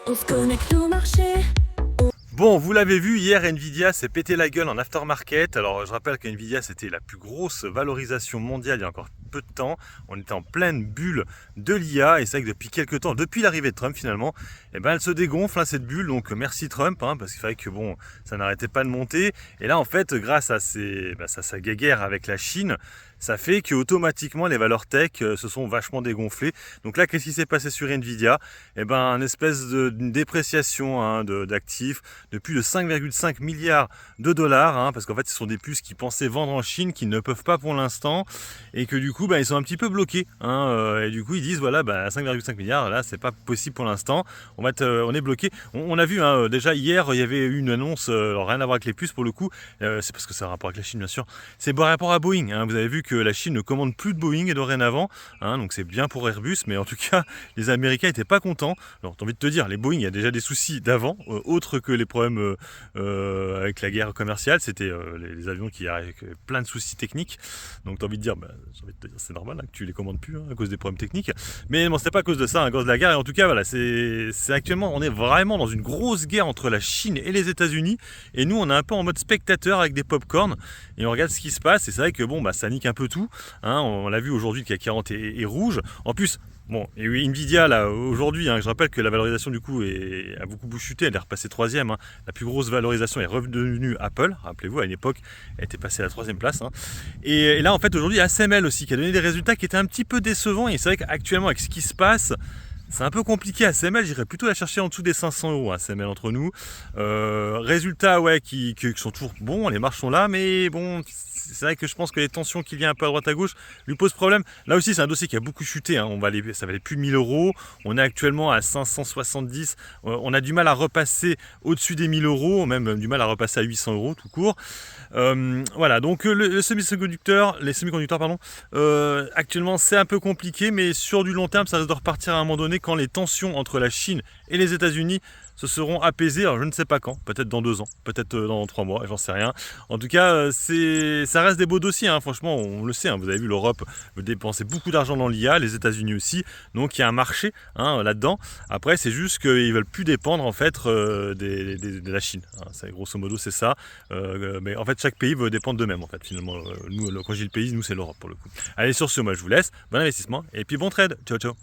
On se connecte au marché. Bon, vous l'avez vu, hier, Nvidia s'est pété la gueule en aftermarket. Alors, je rappelle que Nvidia, c'était la plus grosse valorisation mondiale il y a encore peu de temps. On était en pleine bulle de l'IA, et c'est vrai que depuis quelques temps, depuis l'arrivée de Trump finalement, eh ben, elle se dégonfle, hein, cette bulle. Donc, merci Trump, hein, parce qu'il fallait que bon, ça n'arrêtait pas de monter. Et là, en fait, grâce à sa guéguerre avec la Chine, ça fait que automatiquement les valeurs tech se sont vachement dégonflées. Donc là, qu'est-ce qui s'est passé sur Nvidia? Eh ben, une espèce d'une dépréciation, hein, d'actifs de plus de 5,5 milliards de dollars, hein, parce qu'en fait, ce sont des puces qui pensaient vendre en Chine, qui ne peuvent pas pour l'instant, et que du coup, ils sont un petit peu bloqués, hein, et du coup, ils disent voilà, 5,5 milliards, là, c'est pas possible pour l'instant. On est bloqué. On a vu, hein, déjà hier, il y avait eu une annonce, rien à voir avec les puces pour le coup. C'est parce que ça a un rapport avec la Chine, bien sûr. C'est par rapport à Boeing, hein. Vous avez vu que la Chine ne commande plus de Boeing et dorénavant, hein, donc c'est bien pour Airbus, mais en tout cas, les Américains n'étaient pas contents. Alors, t'as envie de te dire, les Boeing, il y a déjà des soucis d'avant, autres que les problèmes avec la guerre commerciale. C'était les avions qui avaient plein de soucis techniques. Donc, t'as envie de dire, c'est normal, hein, que tu les commandes plus, hein, à cause des problèmes techniques. Mais bon, c'était pas à cause de ça, hein, à cause de la guerre. Et en tout cas, voilà, c'est actuellement, on est vraiment dans une grosse guerre entre la Chine et les États-Unis. Et nous, on est un peu en mode spectateur avec des pop-corn et on regarde ce qui se passe. Et c'est vrai que bon, ça nique un peu tout, hein. On l'a vu aujourd'hui, le CAC 40 est rouge. En plus, bon, et oui, Nvidia, là, aujourd'hui, hein, je rappelle que la valorisation, du coup, a beaucoup chuté. Elle est repassée troisième, hein. La plus grosse valorisation est revenue Apple. Rappelez-vous, à une époque, elle était passée à la troisième place, hein. Et là, en fait, aujourd'hui, ASML aussi, qui a donné des résultats qui étaient un petit peu décevants. Et c'est vrai qu'actuellement, avec ce qui se passe, c'est un peu compliqué. ASML, j'irais plutôt la chercher en dessous des 500 euros, ASML entre nous. Résultats, ouais, qui sont toujours bons, les marges sont là, mais bon, c'est vrai que je pense que les tensions qu'il y a un peu à droite à gauche lui posent problème. Là aussi, c'est un dossier qui a beaucoup chuté, hein. Ça valait plus de 1000 euros. On est actuellement à 570. On a du mal à repasser au-dessus des 1000 euros, même du mal à repasser à 800 euros tout court. Voilà, donc les semi-conducteurs, pardon, actuellement c'est un peu compliqué, mais sur du long terme, ça risque de repartir à un moment donné quand les tensions entre la Chine et les États-Unis se seront apaisées. Alors je ne sais pas quand, peut-être dans 2 ans, peut-être dans 3 mois, j'en sais rien. En tout cas, ça reste des beaux dossiers, hein. Franchement, on le sait, hein. Vous avez vu, l'Europe veut dépenser beaucoup d'argent dans l'IA, les États-Unis aussi, donc il y a un marché, hein, là-dedans. Après, c'est juste qu'ils veulent plus dépendre en fait de la Chine, hein. Grosso modo, c'est ça. Mais en fait, chaque pays veut dépendre d'eux-mêmes, en fait, finalement. Nous, quand je dis le pays, nous, c'est l'Europe pour le coup. Allez, sur ce, moi, je vous laisse. Bon investissement et puis bon trade. Ciao, ciao.